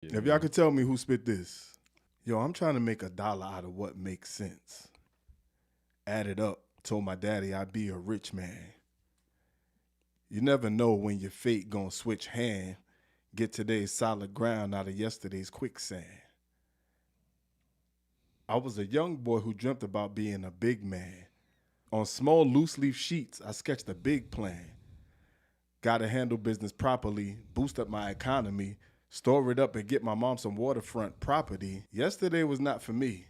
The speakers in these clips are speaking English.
If y'all could tell me who spit this. Yo, I'm trying to make $1 out of what makes sense. Add it up. Told my daddy I'd be a rich man. You never know when your fate gonna switch hand. Get today's solid ground out of yesterday's quicksand. I was a young boy who dreamt about being a big man. On small loose leaf sheets, I sketched a big plan. Gotta handle business properly, boost up my economy, store it up and get my mom some waterfront property. Yesterday was not for me,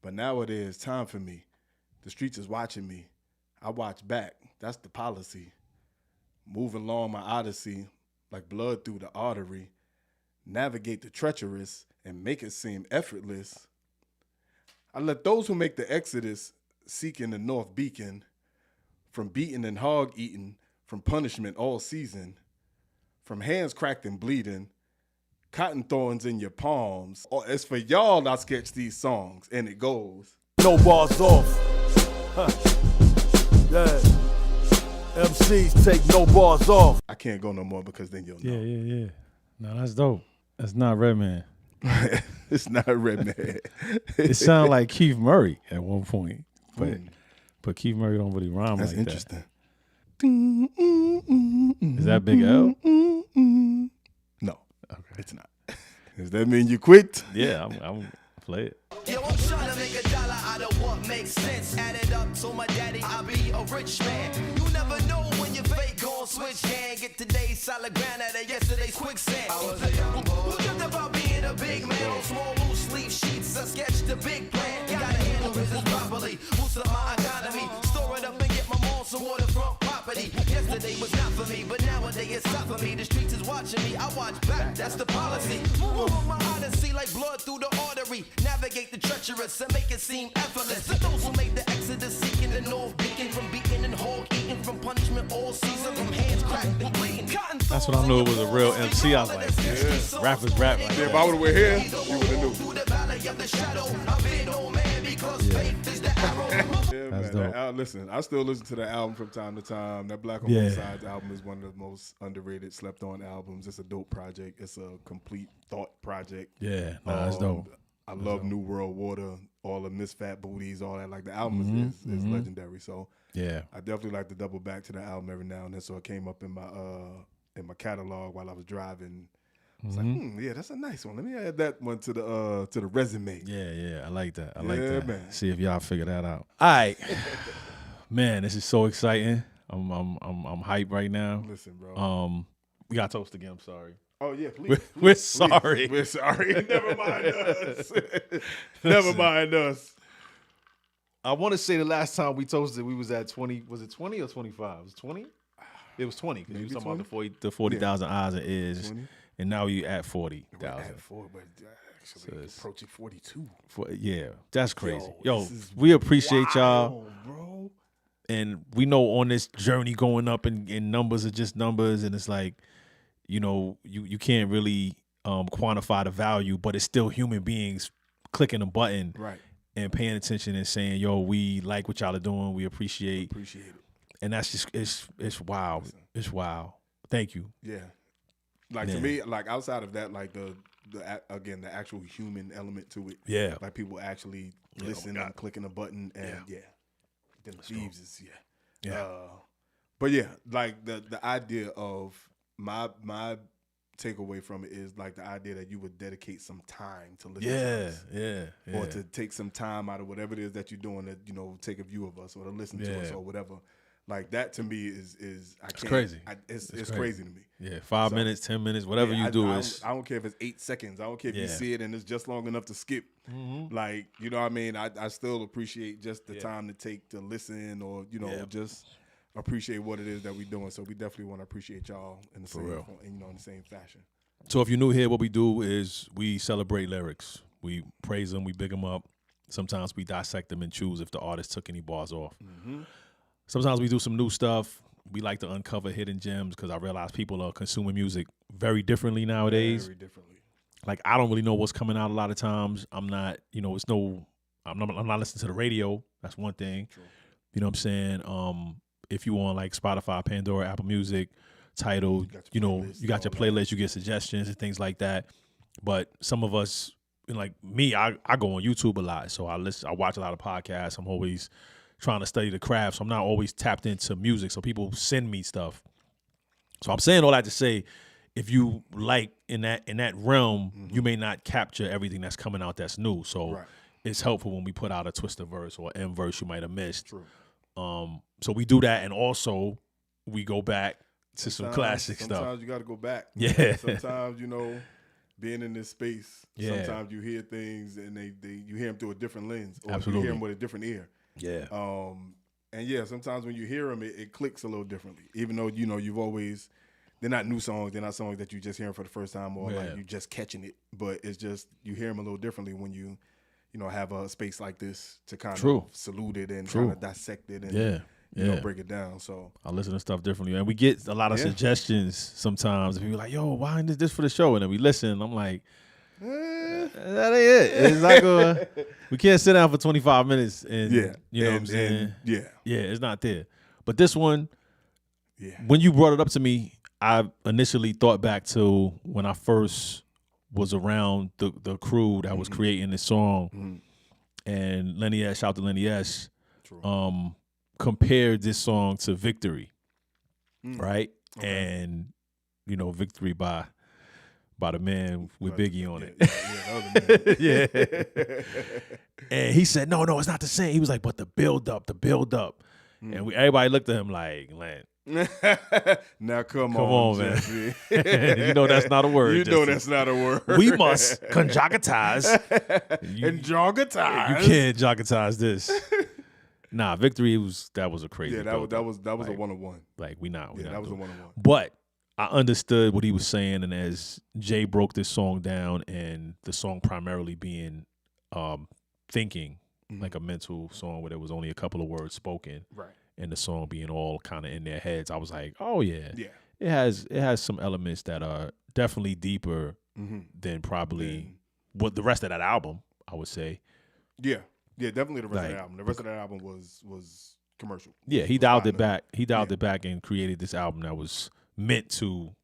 but now it is time for me. The streets is watching me. I watch back, that's the policy. Move along my odyssey like blood through the artery. Navigate the treacherous and make it seem effortless. I let those who make the exodus seeking the north beacon, from beating and hog eating, from punishment all season, from hands cracked and bleeding, cotton thorns in your palms. Oh, it's for y'all I sketch these songs, and it goes. No bars off. Huh. Yeah. MCs take no bars off. I can't go no more because then you'll know. Yeah. No, that's dope. That's not Redman. It's not Redman. It sounded like Keith Murray at one point, but Keith Murray don't really rhyme That's like interesting. that. Is that Big L? No, it's not. Does that mean you quit? Yeah, I'm play it. Yo, I'm trying to make $1 out of what makes sense. Add it up, so my daddy, I'll be a rich man. You never know when your fate gon' switch hand. Get today's solid ground out of yesterday's quicksand. I was a young boy who dreamt about being a big man. On small loose leaf sheets, I sketched a big plan. Gotta handle business properly, boost up my economy, store it up and get my mom some waterfront property. Yesterday was not for me, but nowadays it's not for me. The streets is watching me, I watch back, that's the policy. Move on my odyssey like blood through the artery. Navigate the treacherous and make it seem effortless. To those who made the exodus seeking the north beacon, from beating and hog eating, from punishment all season, from hands cracked and bleeding. That's when I knew it was a real MC. I was like, yeah. Rappers rap like Yeah, if that. I would have went here, you would have knew. Yeah, That's man. dope. Listen, I still listen to that album from time to time. That Black on Yeah. Both Sides album is one of the most underrated, slept on albums. It's a dope project. It's a complete thought project. Yeah, that's dope. I love New World Water, all the Misfat Booties, all that. Like the album is legendary. So Yeah. I definitely like to double back to the album every now and then. So it came up in my catalog while I was driving. I was like, yeah, that's a nice one. Let me add that one to the resume. Yeah, I like that. I like Yeah, that. man. See if y'all figure that out. All right, man, this is so exciting. I'm hyped right now. Listen, bro. We got toast again. I'm sorry. Oh yeah, please. We're sorry. We're sorry. Never mind us. Never mind us. I want to say the last time we toasted, we was at 20. Was it 20 or 25? Was it 20? It was 20 because you Maybe was talking 20? about the 40,000 eyes and ears, 20. and now you at We're 40,000. at 4, but actually it's- approaching 42. Yeah, that's crazy. Yo, Yo, this is we appreciate y'all. Wow, bro. And we know on this journey going up and numbers are just numbers, and it's like, you know, you can't really quantify the value, but it's still human beings clicking a button Right. and paying attention and saying, yo, we like what y'all are doing, we appreciate. Appreciate it. And that's just it's wow. It's wow. Thank you. Yeah. Like Yeah. to me, like outside of that, like the the actual human element to it. Yeah. Like people actually listen and clicking a button and Them thieves is Yeah. But yeah, like the idea of my takeaway from it is like the idea that you would dedicate some time to listen to us. Yeah. Or to take some time out of whatever it is that you're doing to, take a view of us or to listen to us or whatever. Like that to me is it's crazy. It's crazy to me. Yeah. 5 minutes, 10 minutes, whatever you do is I don't care if it's 8 seconds. I don't care if you Yeah. see it and it's just long enough to skip. Like, you know what I mean? I still appreciate just the time to take to listen or, just appreciate what it is that we're doing. So we definitely want to appreciate y'all in the same in the same fashion. So if you're new here, what we do is we celebrate lyrics. We praise them, we big them up. Sometimes we dissect them and choose if the artist took any bars off. Sometimes we do some new stuff. We like to uncover hidden gems because I realize people are consuming music very differently nowadays. Very differently. Like I don't really know what's coming out a lot of times. I'm not listening to the radio. That's one thing. True. You know what I'm saying? If you on like Spotify, Pandora, Apple Music, Tidal, you got your playlist, you get suggestions and things like that. But some of us, like me, I go on YouTube a lot, so I watch a lot of podcasts. I'm always trying to study the craft, so I'm not always tapped into music. So people send me stuff. So I'm saying all that to say, if you like in that realm, you may not capture everything that's coming out that's new. So it's helpful when we put out a twister verse or M verse you might have missed. True. So we do that, and also we go back to some classic stuff. Sometimes you got to go back. Yeah. Sometimes, being in this space, sometimes you hear things and you hear them through a different lens, or Absolutely. you hear them with a different ear. Yeah. And sometimes when you hear them, it clicks a little differently. Even though you've always, they're not new songs, they're not songs that you just hearing for the first time, or like you just catching it. But it's just you hear them a little differently when you have a space like this to kind of salute it and kind of dissect it and break it down. So I listen to stuff differently, and we get a lot of suggestions sometimes. If you're like, "Yo, why is this for the show?" and then we listen, I'm like, that ain't it. It's not gonna. We can't sit down for 25 minutes and you know what I'm saying. It's not there. But this one, when you brought it up to me, I initially thought back to when I first was around the crew that was creating this song, and Lenny S. Shout to Lenny S. Compared this song to Victory, right? Okay. And Victory by the man with Biggie on it. And he said, no, it's not the same. He was like, but the build up. And everybody looked at him like, Len. Now come on, man. That's not a word. That's not a word. We must conjugatize. And jogatize. You can't jogatize this. Nah, Victory that was a crazy. Yeah, that was like, a 101. Like we not. That was a 101. But I understood what he was saying, and as Jay broke this song down, and the song primarily being thinking, like a mental song where there was only a couple of words spoken, right? And the song being all kind of in their heads, I was like, oh yeah. It has some elements that are definitely deeper than probably what the rest of that album, I would say. Yeah, definitely the rest of the album. The rest of that album was commercial. Yeah, he dialed it back. He dialed it back and created this album that was meant to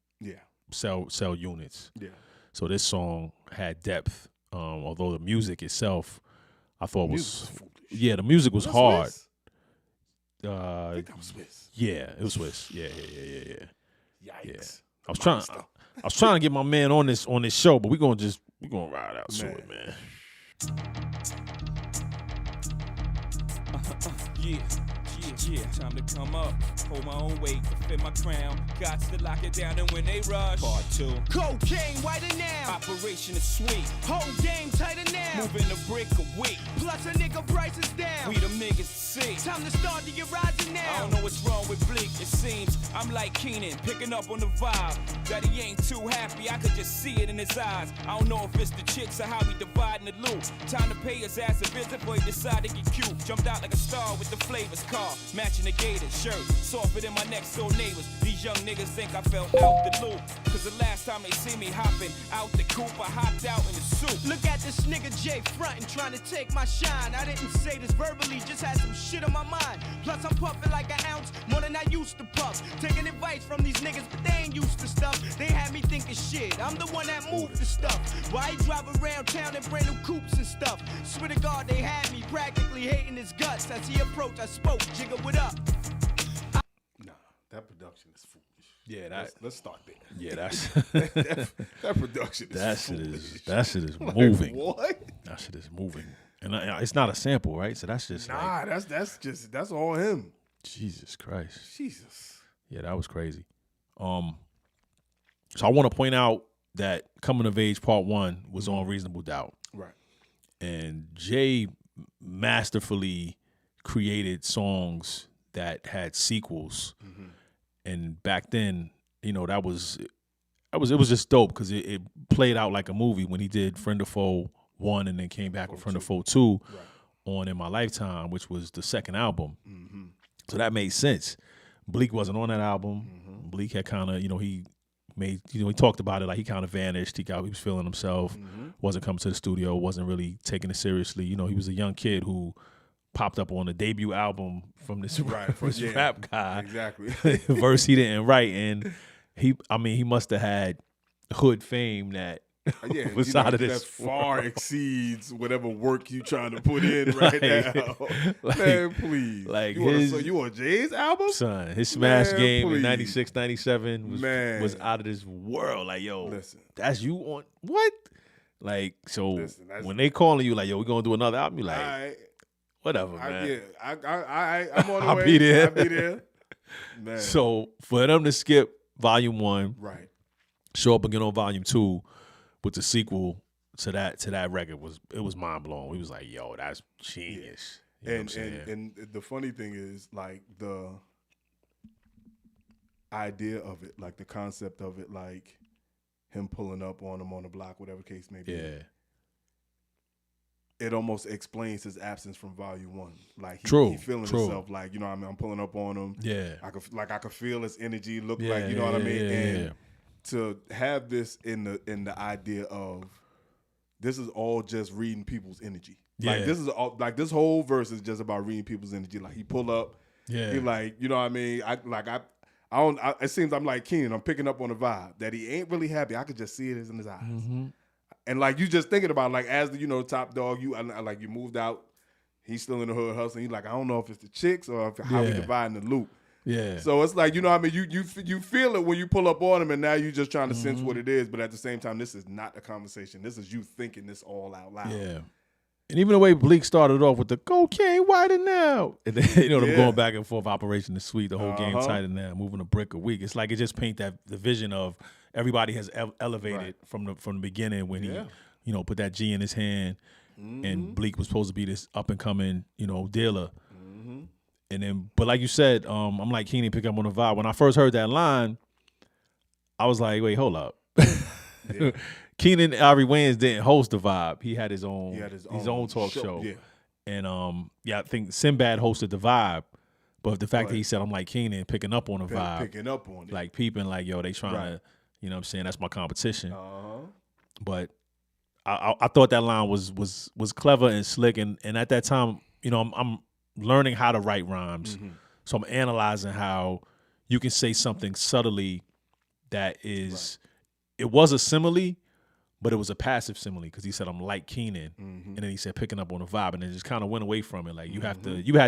sell units. Yeah. So this song had depth. Although the music itself, I thought was the music was hard. I think that was Swiss. Yeah, it was Swiss. Yeah. Yikes. Yeah. I was trying to get my man on this show, but we're gonna ride out to it, man. Yeah, time to come up. Hold my own weight, fit my crown. Got to lock it down, and when they rush. Part 2. Cocaine, whiter now. Operation is sweet. Whole game tighter now. Moving a brick a week. Plus a nigga price is down. We them niggas see. Time to start to get rising now. I don't know what's wrong with Bleek. It seems I'm like Keenan, picking up on the vibe. That he ain't too happy, I could just see it in his eyes. I don't know if it's the chicks or how we dividing the loot. Time to pay his ass a visit, boy, decide to get cute. Jumped out like a star with the flavors car. Matching the gator shirt, softer than my next door neighbors. These young niggas think I fell out the loop. Cause the last time they see me hopping out the coop, I hopped out in the soup. Look at this nigga Jay frontin', trying to take my shine. I didn't say this verbally, just had some shit on my mind. Plus I'm puffing like an ounce, more than I used to puff. Taking advice from these niggas, but they ain't used to stuff. They had me thinking shit, I'm the one that moved the stuff. Why he drive around town in brand new coupes and stuff? Swear to God they had me practically hating his guts. As he approached, I spoke, Jigga, what up? Nah, that production is foolish. Yeah, let's start there. Yeah, that's that production is foolish. That shit is moving. Like, what? That shit is moving, and it's not a sample, right? So that's just that's all him. Jesus Christ. Jesus. Yeah, that was crazy. So I want to point out that Coming of Age Part 1 was on Reasonable Doubt. Right. And Jay masterfully created songs that had sequels. Mm-hmm. And back then, it was just dope because it played out like a movie when he did Friend or Foe 1 and then came back with Friend or Foe 2 on In My Lifetime, which was the second album. Mm-hmm. So that made sense. Bleek wasn't on that album. Mm-hmm. Bleek had kind of, he talked about it like he kind of vanished. He was feeling himself, wasn't coming to the studio, wasn't really taking it seriously. He was a young kid who popped up on the debut album from this rap guy. Exactly. Verse he didn't write, and he must have had hood fame that Yeah, was you know, out of that this far world. exceeds whatever work you trying to put in right now. Like- Man, please. like you want Jay's album? Son, his smash Man, game please. in 96, 97 Man. was out of this world. Like, yo, Listen. that's you on what? Like, so Listen, that's- when they calling you like, yo, we're gonna do another album, you like, All right. whatever, man. I'm on the I'll way. be there. I'll be there. Man. So for them to skip volume 1, right. show up again on volume 2 with the sequel to that record was mind blowing. We was like, yo, that's genius. You know what I'm saying? And the funny thing is, like, the idea of it, like the concept of it, like him pulling up on him on the block, whatever the case may be. Yeah. It almost explains his absence from volume 1. Like he feeling true. himself, like, you know what I mean, I'm pulling up on him. Yeah. I could feel his energy, look Yeah, like, you know what I mean? yeah, And yeah. to have this in the idea of this is all just reading people's energy. Like Yeah. this is all, like this whole verse is just about reading people's energy. Like he pull up, Yeah. he like, you know what I mean? It seems I'm like Keenan. I'm picking up on the vibe that he ain't really happy. I could just see it in his eyes. Mm-hmm. And like you just thinking about, like, as the, you know, top dog, you like you moved out, he's still in the hood hustling. He's like, I don't know if it's the chicks or if how we Yeah. dividing the loot. Yeah. So it's like, you know what I mean? You feel it when you pull up on him, and now you just trying to sense Mm-hmm. what it is. But at the same time, this is not a conversation. This is you thinking this all out loud. Yeah. And even the way Bleek started off with the cocaine whiter now. And then, you know, them Yeah. going back and forth, Operation the Sweet, the whole game Uh-huh. tighter now, moving a brick a week. It's like it just paint the vision of everybody has elevated Right. from the beginning when Yeah. he, you know, put that G in his hand and Bleek was supposed to be this up and coming, you know, dealer. And then, but like you said, I'm like Keenan, pick up on the vibe. When I first heard that line, I was like, wait, hold up. Keenan Ari Wayans didn't host the vibe. He had his own talk show. Yeah. And I think Sinbad hosted the vibe. But the fact that he said I'm like Keenan, picking up on the vibe, Picking up on it. like peeping, like, yo, they trying Right. to, you know what I'm saying, that's my competition. Uh-huh. But I thought that line was clever and slick, and at that time, you know, I'm learning how to write rhymes. So I'm analyzing how you can say something subtly that is it was a simile, but it was a passive simile because he said I'm like Keenan, and then he said picking up on the vibe, and it just kind of went away from it. Like you had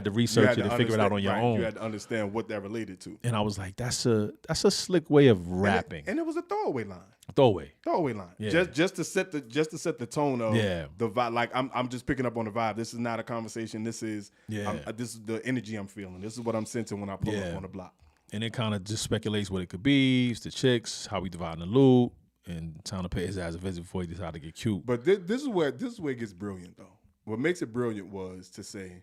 to research it and figure it out on your own. You had to understand what that related to. And I was like, that's a slick way of rapping. And it was a throwaway line. Throwaway Line. Yeah. Just to set the tone of Yeah. the vibe. Like I'm just picking up on the vibe. This is not a conversation. This is Yeah. this is the energy I'm feeling. This is what I'm sensing when I pull Yeah. up on the block. And it kind of just speculates what it could be. It's the chicks, how we dividing the loot, and time to pay his ass a visit before he decided to get cute. But this is where it gets brilliant though. What makes it brilliant was to say,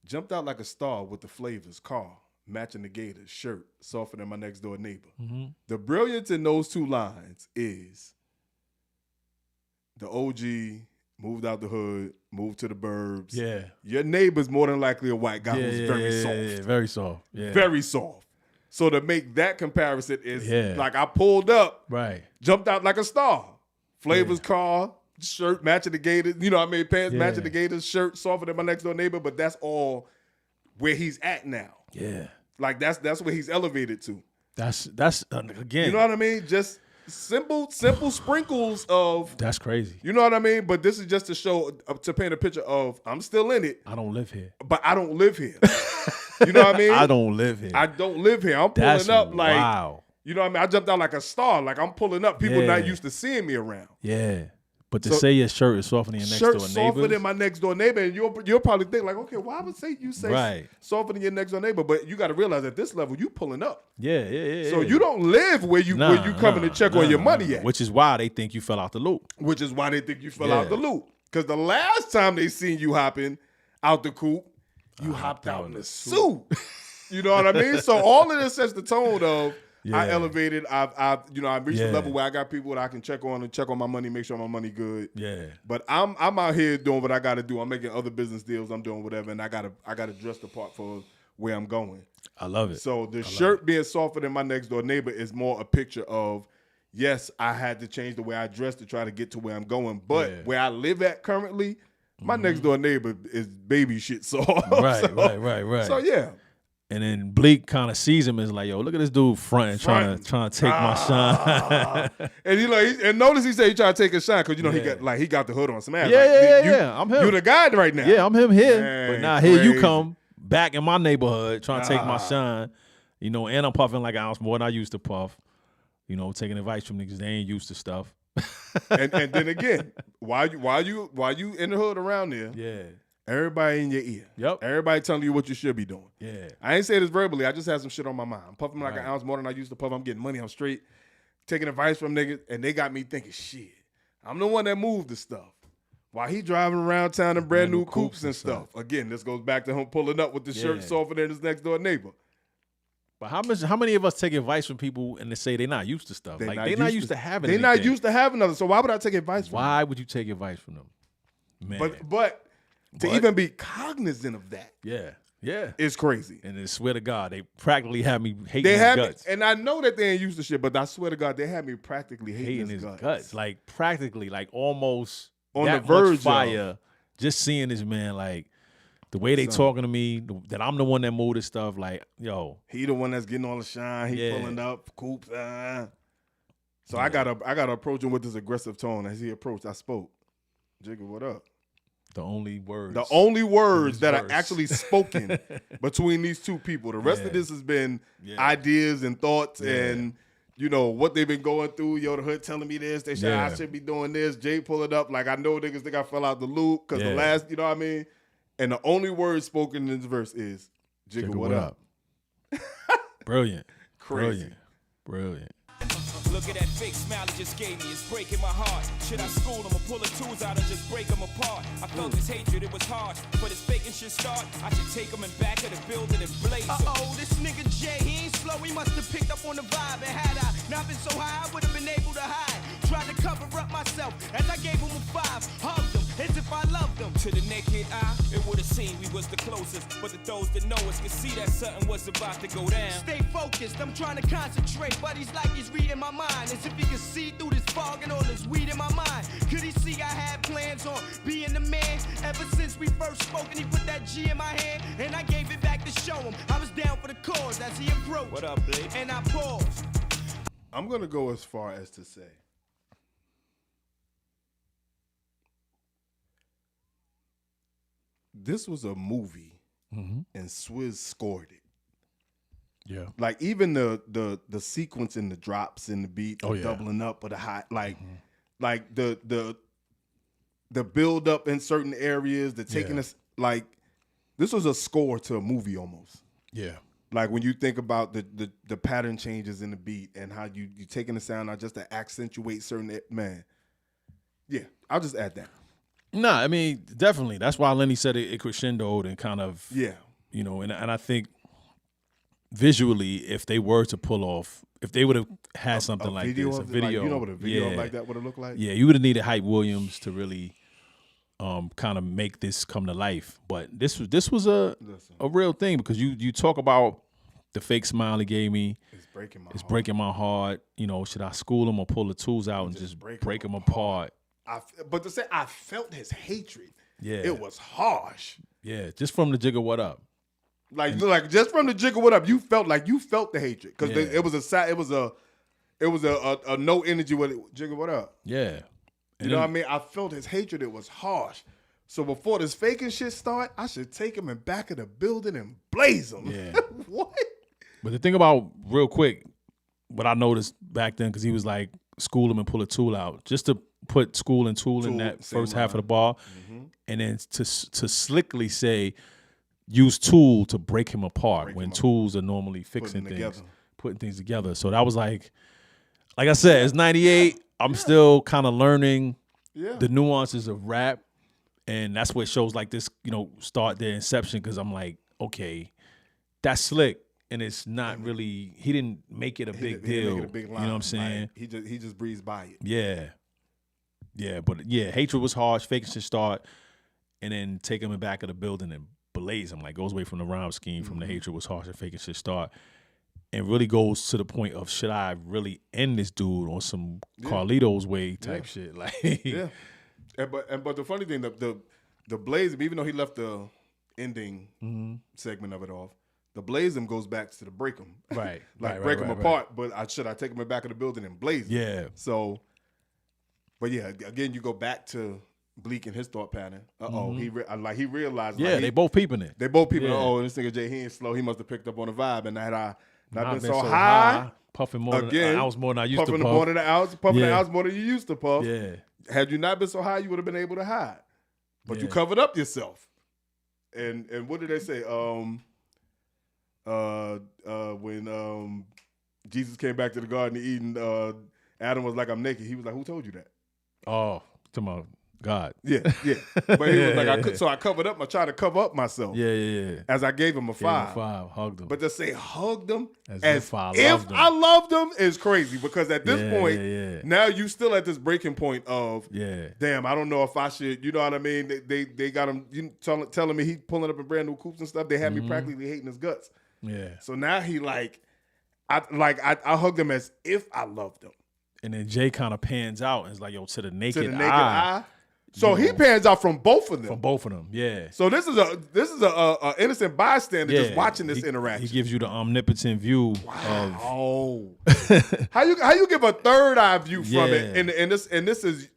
jumped out like a star with the flavors, car, matching the gators, shirt, softer than my next door neighbor. The brilliance in those two lines is the OG moved out the hood, moved to the burbs. Yeah. Your neighbor's more than likely a white guy who's very soft. Yeah, very soft. Yeah. Very soft. So to make that comparison is Yeah. like I pulled up, Right. jumped out like a star. Flavors car, shirt matching the gators, you know what I mean? Pants Yeah. matching the gators, shirt softer than my next door neighbor, but that's all where he's at now. Yeah. Like that's where he's elevated to. That's again. You know what I mean? Just simple sprinkles of, That's crazy. you know what I mean? But this is just to show, to paint a picture of I'm still in it, I don't live here. but I don't live here. You know what I mean? I don't live here. I don't live here. I'm pulling That's up like, wow. you know what I mean? I jumped out like a star. Like I'm pulling up. People Yeah. not used to seeing me around. Yeah. But to So- say your shirt is softer than your next Shirt door softer neighbors. than my next door neighbor, and you'll probably think like, okay, why would you say Right. softer than your next door neighbor? But you got to realize at this level, you pulling up. Yeah. So you don't live where you coming to check on your money at, Which is why they think you fell out the loop. which is why they think you fell Yeah. out the loop. Because the last time they seen you hopping out the coop, you hopped out in the suit. You know what I mean? So all of this sets the tone of I Yeah. elevated. I reached Yeah. the level where I got people that I can check on my money, make sure my money good. Yeah. But I'm out here doing what I got to do. I'm making other business deals. I'm doing whatever, and I gotta dress the part for where I'm going. I love it. So the shirt being softer than my next door neighbor is more a picture of, yes, I had to change the way I dress to try to get to where I'm going. But Yeah. where I live at currently, my next door neighbor is baby shit soft. Right, So- right. So yeah, And then Bleek kind of sees him and is like, yo, look at this dude fronting, trying to take my shine. And and notice he said he tried to take his shine because he got the hood on some ass. Yeah. I'm him. You the guy right now. Yeah, I'm him here. Man, but now here you crazy. come back in my neighborhood trying to take my shine. You know, and I'm puffing like an ounce more than I used to puff. You know, taking advice from niggas they ain't used to stuff. and then again, while you in the hood around there, Yeah. everybody in your ear. Yep. Everybody telling you what you should be doing. Yeah. I ain't say this verbally. I just had some shit on my mind. I'm puffing like an ounce more than I used to puff. I'm getting money. I'm straight. Taking advice from niggas, and they got me thinking, shit, I'm the one that moved the stuff. While he driving around town in brand new coupes and stuff. Again, this goes back to him pulling up with the shirt softer than his next door neighbor. But how many of us take advice from people and they say they're not used to stuff? They're not used to having They're anything. not used to having nothing. So why would I take advice from them? Why would you take advice from them? Man. But to even be cognizant of that Yeah. is crazy. And then swear to God, they practically had me hating They his had guts. me, and I know that they ain't used to shit, but I swear to God, they had me practically hating his guts. Like practically, like almost On that the verge much fire. of. Just seeing this man, like the way they talking to me, that I'm the one that moved this stuff. Like, yo, He the one that's getting all the shine. He pulling up, coops. So I gotta approach him with this aggressive tone. As he approached, I spoke. Jigga, what up? the only words. The only words that verse. are actually spoken between these two people. The rest of this has been ideas and thoughts and, you know, what they've been going through. Yo, the hood telling me this. They said I should be doing this. Jay pulling up. Like, I know niggas think I fell out the loop because the last, you know what I mean? And the only word spoken in this verse is, Jigga, what up? Brilliant. Crazy. Brilliant. Look at that fake smile it just gave me, it's breaking my heart. Should I school him or pull the tools out and just break them apart? I felt his hatred, it was harsh, but his faking should start. I should take him in back of the building and blaze him. This nigga Jay, he ain't slow, he must have picked up on the vibe. And had I not been so high, I would have been able to hide. Tried to cover up myself as I gave him a 5, hugged him as if I loved him. To the naked eye, it would have seemed we was the closest. But the those that know us can see that something was about to go down. Stay focused, I'm trying to concentrate, but he's like he's reading my mind. As if he can see through this fog and all this weed in my mind. Could he see I had plans on being the man? Ever since we first spoke and he put that G in my hand, and I gave it back to show him I was down for the cause as he approached. What up, Blake? And I paused. I'm going to go as far as to say, this was a movie and Swizz scored it. Yeah. Like, even the sequence and the drops and the beat, the doubling up or the high, like the build up in certain areas, the taking us, like, this was a score to a movie almost. Yeah. Like, when you think about the pattern changes in the beat and how you taking the sound out just to accentuate certain, man. Yeah, I'll just add that. Nah, I mean, definitely. That's why Lenny said it crescendoed and kind of, you know, and I think visually, if they were to pull off, if they would have had something like this, a video. Like, you know what a video like that would have looked like? Yeah, you would have needed Hype Williams to really kind of make this come to life. But this was a real thing, because you talk about the fake smile he gave me. It's breaking my heart. Breaking my heart. You know, should I school him or pull the tools out and just break him apart? But to say I felt his hatred, Yeah. it was harsh. Yeah, just from the Jigga What Up. Like just from the Jigga What Up, you felt the hatred, because it was a no energy with it. Jigga What Up. Yeah. You know what I mean? I felt his hatred. It was harsh. So before this faking shit start, I should take him in back of the building and blaze him. Yeah. What? But the thing about, real quick, what I noticed back then, because he was like, school him and pull a tool out, just to put school and tool in that first half of the bar, and then to slickly say, use tool to break him apart when tools are normally fixing things, putting things together. So that was like I said, it's 98. I'm still kind of learning the nuances of rap, and that's what shows like this, you know, start their inception, because I'm like, okay, that's slick. And it's not really, he didn't make it a big deal. You know what I'm saying? Like, he just breezed by it. Yeah. Yeah, but yeah, hatred was harsh, faking should start, and then take him in back of the building and blaze him. Like, goes away from the rhyme scheme, from the hatred was harsh and faking should start, and really goes to the point of, should I really end this dude on some Carlito's way type shit? Like, But the funny thing, the blaze, even though he left the ending segment of it off, The blaze them goes back to the break them. Right. Like break them apart, but should I take them back of the building and blaze them? Yeah. So, but yeah, again, you go back to Bleek and his thought pattern. He realized. Yeah, they both peeping it. They both peeping. Yeah. This nigga Jay, he ain't slow. He must have picked up on the vibe, and had I not been so high, high, puffing more than again, an ounce more than I used to puffing puff. more than an ounce, puffing an Yeah. ounce more than you used to puff. Yeah. Had you not been so high, you would have been able to hide, but you Yeah. covered up yourself. And what did they say? When Jesus came back to the Garden of Eden, Adam was like, "I'm naked." He was like, "Who told you that?" Oh, talking about God. Yeah. But he was like, I covered up. I tried to cover up myself. Yeah. As I gave him a Gave him five. 5, hugged him. But to say hugged them As as if I if loved them. I loved them is crazy, because at this point, yeah. now you still at this breaking point of, Yeah. damn, I don't know if I should, you know what I mean? They got him telling me he pulling up in brand new coupes and stuff. They had me practically hating his guts. Yeah. So now he I hugged him as if I loved him. And then Jay kind of pans out and is like, yo, to the naked, To the naked eye. eye. So he pans out from both of them. From both of them, yeah. So this is a innocent bystander just watching this interaction. He gives you the omnipotent view of Oh, how you give a third eye view from it, and this is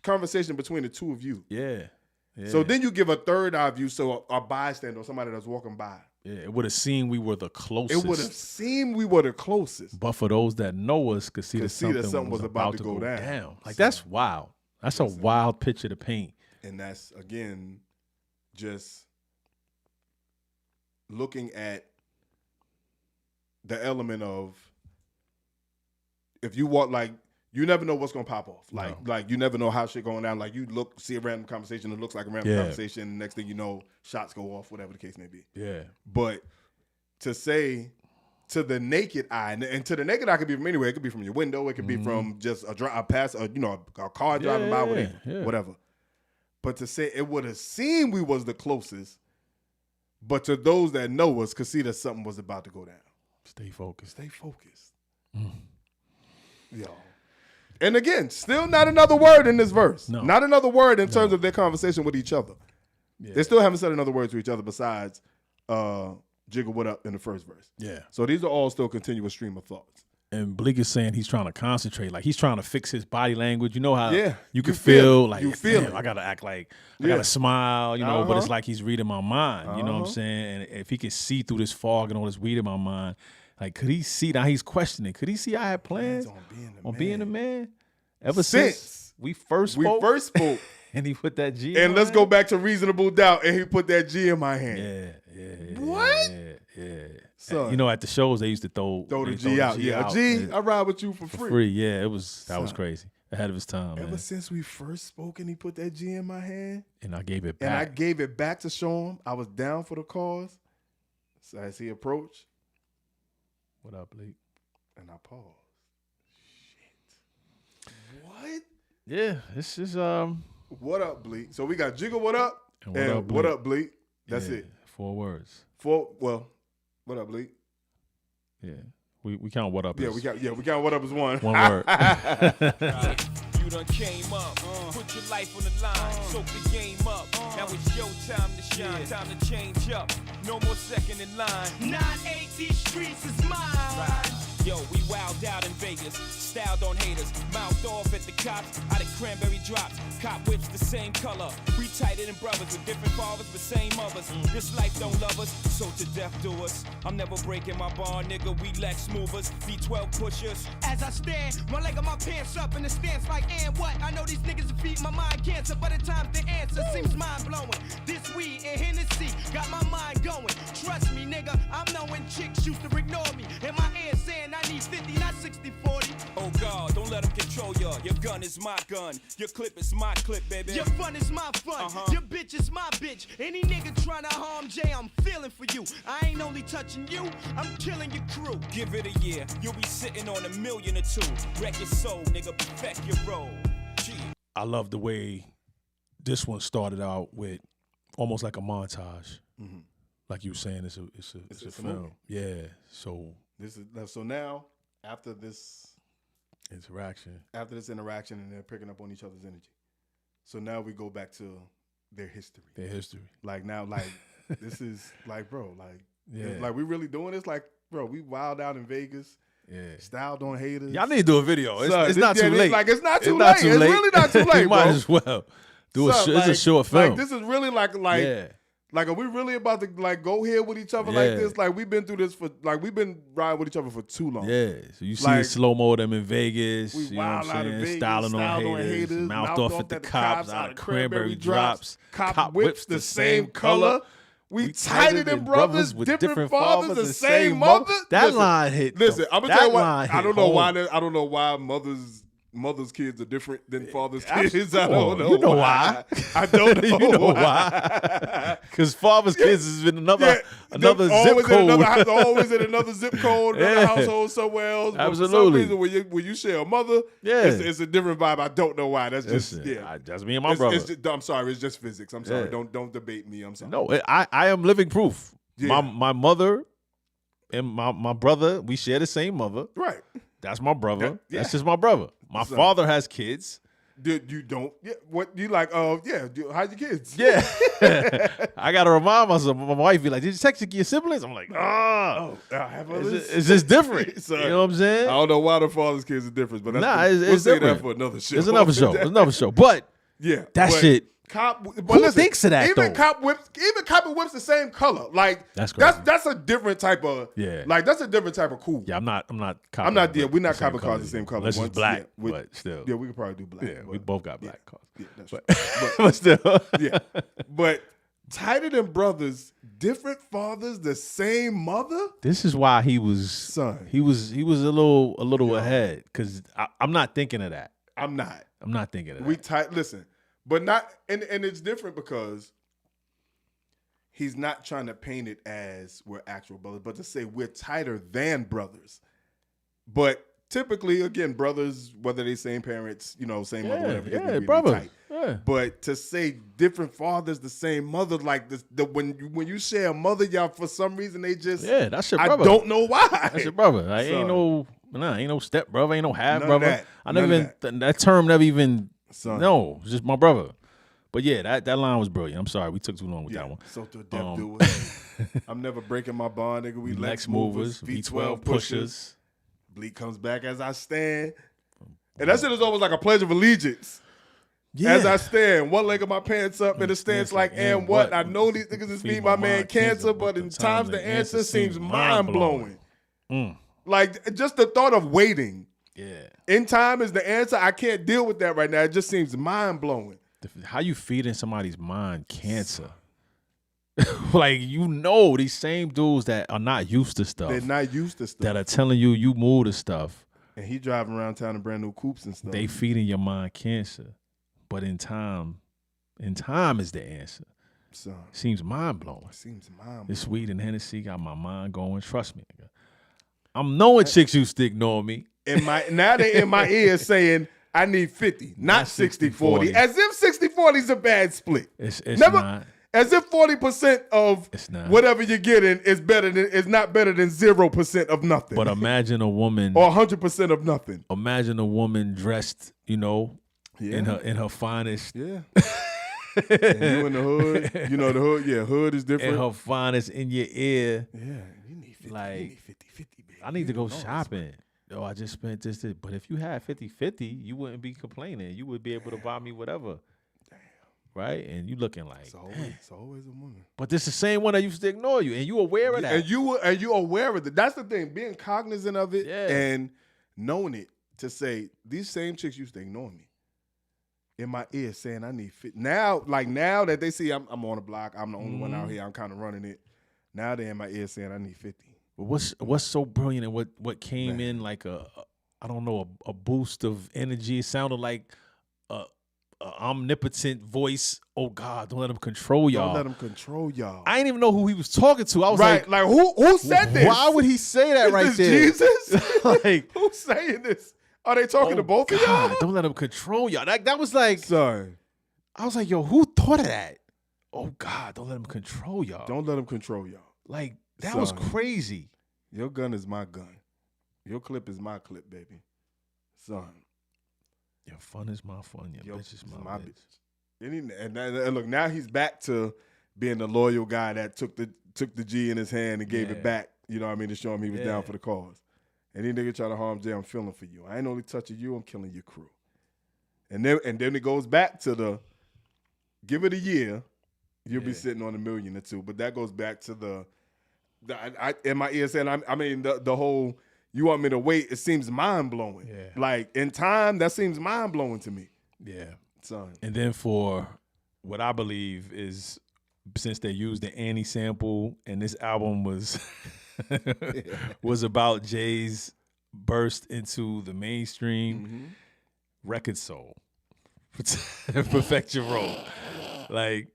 conversation between the two of you. yeah. So then you give a third eye view, so a bystander or somebody that's walking by. Yeah, it would have seemed we were the closest. It would have seemed we were the closest. But for those that know us, could see that something was about to go down. Like, that's wild. That's a wild picture to paint. And that's, again, just looking at the element of, if you walk, like, you never know what's gonna pop off. Like you never know how shit going down. Like, you see a random conversation, it looks like a random conversation. Next thing you know, shots go off, whatever the case may be. Yeah. But to say to the naked eye, and to the naked eye could be from anywhere. It could be from your window. It could be from just a car driving by, whatever. But to say it would have seemed we was the closest, but to those that know us could see that something was about to go down. Stay focused. Stay focused. Yo. And again, still not another word in this verse. No. Not another word in terms of their conversation with each other. Yeah. They still haven't said another word to each other besides Jiggle What Up in the first verse. Yeah. So these are all still continuous stream of thoughts. And Bleek is saying he's trying to concentrate. Like, he's trying to fix his body language. You know how you can feel like, you feel damn, it. I got to act like, I got to smile, but it's like he's reading my mind. You know what I'm saying? And if he can see through this fog and all this weed in my mind, like, could he see? Now he's questioning. Could he see I had plans on being a man? Ever since we first spoke. And he put that G in And my let's hand? go back to reasonable doubt, and he put that G in my hand. Yeah. What? Yeah. Son. You know, at the shows, they used to throw the G out. Yeah, G, I ride with you for free. Yeah, that was crazy. Ahead of his time, Ever man. since we first spoke and he put that G in my hand, And I gave it back. and I gave it back to show him I was down for the cause. So as he approached, What up, Bleek? and I paused. Shit. What? Yeah, this is What up, Bleek? So we got Jiggle What Up And and What Up, What Up, Bleek. That's yeah, it. 4 words. What up, Bleek? Yeah, we count what up. Yeah, as we got What Up as one. 1 word. You done came up, put your life on the line, soak the game up. Now it's your time to shine, time to change up. No more second in line. 9-8, these streets is mine. Yo, we wowed out in Vegas, styled on haters, mouthed off at the cops, out of cranberry drops, cop whips the same color. We tighter than brothers with different fathers but same mothers. This life don't love us, so to death do us. I'm never breaking my bar, nigga, we Lex movers, V12 pushers. As I stand, my leg on my pants up in the stance like, and what? I know these niggas feed my mind cancer, but at times the answer seems mind-blowing. This weed and Hennessy got my mind going. Trust me, nigga, I'm knowing chicks used to ignore me. In my ear saying I need 50, not 60-40. Oh God, don't let them control ya. Your gun is my gun. Your clip is my clip, baby. Your fun is my fun. Your bitch is my bitch. Any nigga trying to harm Jay, I'm feeling for you. I ain't only touching you, I'm killing your crew. Give it a year, you'll be sitting on $1 million or 2. Wreck your soul, nigga, perfect your role. Gee. I love the way this one started out with almost like a montage. Mm-hmm. Like you were saying, it's a film. movie. Yeah. So So now, after this interaction. interaction, and they're picking up on each other's energy. So now we go back to their history. Their history. Like now, like this is like, bro, like Yeah. Like, we really doing this? Like, bro, we wild out in Vegas. Yeah. Styled on haters. Y'all need to do a video. It's, Son, it's not too late. Like, it's not too late. It's really not too late, You bro. might as well do Son, it's a short film. Like, this is really like, yeah. like, are we really about to like go here with each other Yeah. like this? Like, we've been through this we've been riding with each other for too long. Yeah, so you see Like, slow mo them in Vegas. We You know what wild I'm out in saying? Vegas, Styling styled on haters, mouthed off at the cops, out of cranberry drops. Cop whips the same color. We tighter than brothers with different fathers, the same mother. That Listen, line hit. Listen, I'm gonna tell you what. I don't know home. why. I don't know why mothers' kids are different than fathers' kids. I don't know. You know why? I don't know. You know why? Because father's kids is in another zip always code. Always in another zip code, another household somewhere else. But Absolutely. for some reason, when you share a mother, it's a different vibe. I don't know why. That's just That's me and my brother. I'm sorry. It's just physics. I'm sorry. Yeah. Don't debate me. I'm sorry. No, I am living proof. Yeah. My mother and my brother, we share the same mother. Right. That's my brother. Yeah. That's just my brother. My father has kids. Dude, you don't. Yeah. What you like? How's your kids? Yeah. I gotta remind myself. My wife be like, "Did you text your siblings?" I'm like, I have others. It's just different. Son, you know what I'm saying? I don't know why the father's kids are different, but that's it's we'll say different. that for another show. It's another show. It's another show. But yeah, that but shit. Cop, but Who listen, thinks of that, even though? cop whips the same color. Like That's crazy. that's a different type of Like that's a different type of cool. Yeah, I'm not. We're not the same copping cars the same color. Unless Once, it's black, yeah, but still. Yeah, we could probably do black. Yeah, we both got black cars. Yeah, that's But, right. but still. Yeah, but tighter than brothers, different fathers, the same mother. This is why he was Son. He was a little ahead because I'm not thinking of that. I'm not. I'm not thinking of that. We tight. Listen, but not, and it's different because he's not trying to paint it as we're actual brothers, but to say we're tighter than brothers. But typically, again, brothers, whether they same parents, same mother, whatever, they're really brothers. tight. Yeah. But to say different fathers, the same mother, like when you share a mother, y'all for some reason they just that's your I brother. don't know why. That's your brother. Like, ain't no step brother, ain't no half None of brother. that. I never None even of that term never even. Son. No, it's just my brother. But yeah, that line was brilliant. I'm sorry we took too long with that one. So to death do it. I'm never breaking my bond, nigga. We Lex movers, V12 pushers. Bleek comes back as I stand. And that shit is almost like a pledge of allegiance. Yeah. As I stand, one leg of my pants up in a stance like, and what? I know these niggas is feeding my man cancer, but in times the answer seems mind-blowing. Like, just the thought of waiting. Yeah. In time is the answer. I can't deal with that right now. It just seems mind-blowing. How you feeding somebody's mind cancer? Like, these same dudes that are not used to stuff. They're not used to stuff. That are telling you move to stuff. And he driving around town in brand new coupes and stuff. They feeding your mind cancer. But in time is the answer. Son. Seems mind-blowing. Seems mind-blowing. This weed and Hennessy got my mind going. Trust me, nigga. I'm knowing chicks used to ignore me. Now they in my ear saying, I need 50, not 60-40. As if 60-40 is a bad split. It's Never, not. As if 40% of whatever you're getting is not better than 0% of nothing. But imagine a woman or 100% of nothing. Imagine a woman dressed, in her finest. Yeah. And you in the hood, the hood. Yeah, hood is different. In her finest in your ear. Yeah, you need 50. Like, you need 50, baby. I need to go shopping. Oh, I just spent this. But if you had 50-50, you wouldn't be complaining. You would be able to buy me whatever. Damn. Right? And you looking like, it's always a woman. But this is the same one that used to ignore you, and you aware of that. And you aware of it. That's the thing. Being cognizant of it and knowing it to say, these same chicks used to ignore me. In my ear saying I need 50. Now that they see I'm on the block, I'm the only one out here, I'm kind of running it. Now they're in my ear saying I need 50. But what's so brilliant and what came in like a boost of energy? It sounded like a omnipotent voice. Oh God, don't let him control y'all. Don't let him control y'all. I didn't even know who he was talking to. I was like who said this? Why would he say that right there? Jesus? Like, who's saying this? Are they talking to both of y'all? Don't let him control y'all. That was like, sorry. I was like, yo, who thought of that? Oh God, don't let him control y'all. Don't let him control y'all. Like, that was crazy. Your gun is my gun. Your clip is my clip, baby. Son. Your fun is my fun. Your bitch is my bitch. And look, now he's back to being the loyal guy that took the G in his hand and gave it back. You know what I mean? To show him he was down for the cause. Any nigga try to harm Jay, I'm feeling for you. I ain't only touching you, I'm killing your crew. And then it goes back to the give it a year, you'll be sitting on $1 million or $2 million. But that goes back to in my ear saying, I mean the whole you want me to wait, it seems mind blowing. Yeah. Like in time, that seems mind blowing to me. Yeah. Son. And then for what I believe is since they used the Annie sample and this album was was about Jay's burst into the mainstream, record sold. Perfect your role. Like,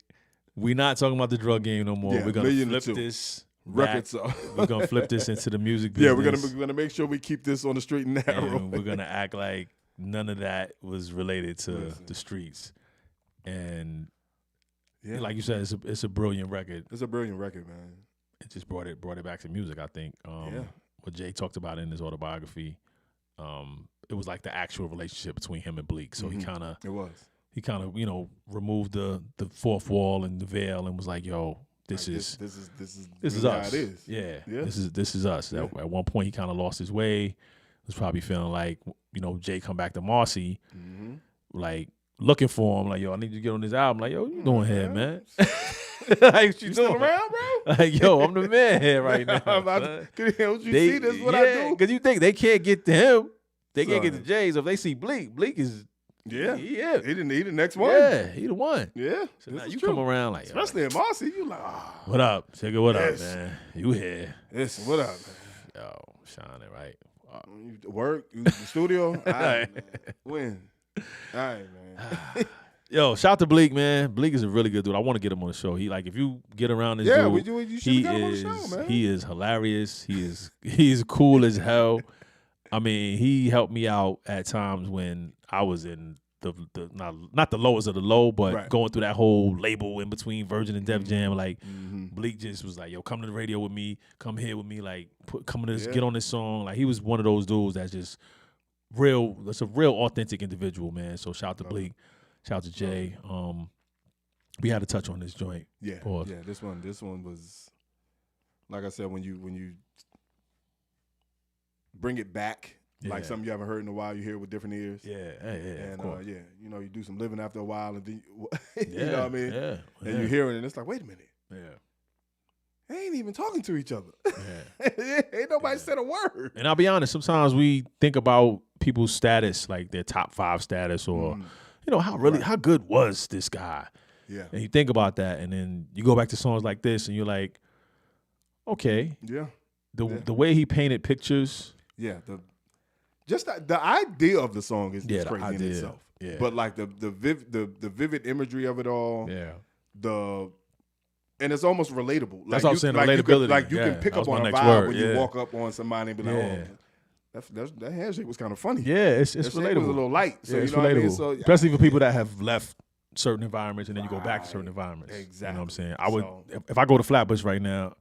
we're not talking about the drug game no more. We're gonna flip this record sold. We're gonna flip this into the music business. Yeah, we're gonna make sure we keep this on the street and narrow. And we're gonna act like none of that was related to the streets. And like you said, it's a brilliant record. It's a brilliant record, man. It just brought it back to music, I think. What Jay talked about in his autobiography, it was like the actual relationship between him and Bleek. So he kind of removed the fourth wall and the veil and was like, yo, this is us. How it is. Yeah. This is us. Yeah. At one point he kind of lost his way. Was probably feeling like, Jay come back to Marcy, like looking for him, like, yo, I need you to get on this album. Like, yo, what you doing here, man? Like, you still around, bro? Like, yo, I'm the man here right now. See this? What I do? Because you think they can't get to him, they can't get to Jay. So if they see Bleek is he the next one. Yeah, he the one. Yeah. So now you come around like, especially in Marcy, you like, what up, Jigga? What up, man? You here? Listen, what up, man? Yo, shining, right? You work, you the studio. All right, man. When? All right, man. Yo, shout out to Bleek, man. Bleek is a really good dude. I want to get him on the show. He if you get around this dude, you should get him on the show, man. He is hilarious. He's cool as hell. I mean, he helped me out at times when I was in the not the lowest of the low, but going through that whole label in between Virgin and Def Jam. Like, Bleek just was like, yo, come to the radio with me, come here with me, like, get on this song. Like, he was one of those dudes that's just real. That's a real authentic individual, man. So shout out to Bleek. Shout out to Jay. We had to touch on this joint. Yeah. Pause. Yeah. This one was, like I said, when you bring it back, like something you haven't heard in a while, you hear it with different ears. Yeah. And you do some living after a while, and then you know what I mean. Yeah. And you hear it, and it's like, wait a minute. Yeah. They ain't even talking to each other. Ain't nobody said a word. And I'll be honest, sometimes we think about people's status, like their top 5 status, or how good was this guy? Yeah. And you think about that, and then you go back to songs like this, and you're like, okay. Yeah. The way he painted pictures. Yeah. The idea of the song is crazy in itself. Yeah. But like the vivid imagery of it all. Yeah. And it's almost relatable. That's what I'm saying, relatability. You can pick up on a vibe when you walk up on somebody and be like, that handshake was kind of funny. Yeah, it's relatable. It was a little light. So it's you know relatable. What I mean? So, especially for people that have left certain environments and then you go back to certain environments. Exactly. You know what I'm saying? I would if I go to Flatbush right now,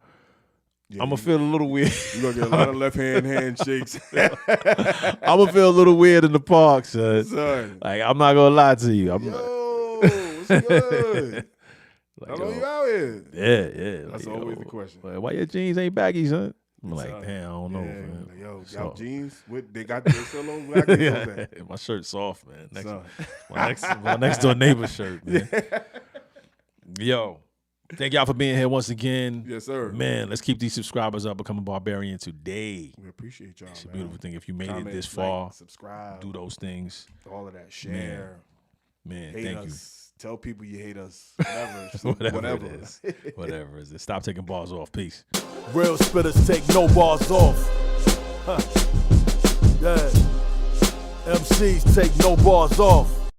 I'm gonna feel a little weird. You're gonna get a lot of left hand handshakes. I'm gonna feel a little weird in the park, son. Like, I'm not gonna lie to you. What's good? How long you out here? Yeah. That's like, always the question. Like, why your jeans ain't baggy, son? I'm like, damn, I don't know, man. Like, y'all jeans? They got their solo black. My shirt's soft, man. My next door neighbor's shirt, man. Yo, thank y'all for being here once again. Yes, sir. Man, let's keep these subscribers up. Become a Barbarian today. We appreciate y'all. It's a beautiful thing. If you made it this far, subscribe, do those things. All of that. Share. Man, hate thank us. you. Tell people you hate us. Whatever it is. Whatever it is. Stop taking bars off. Peace. Real spitters take no bars off. Yeah. MCs take no bars off.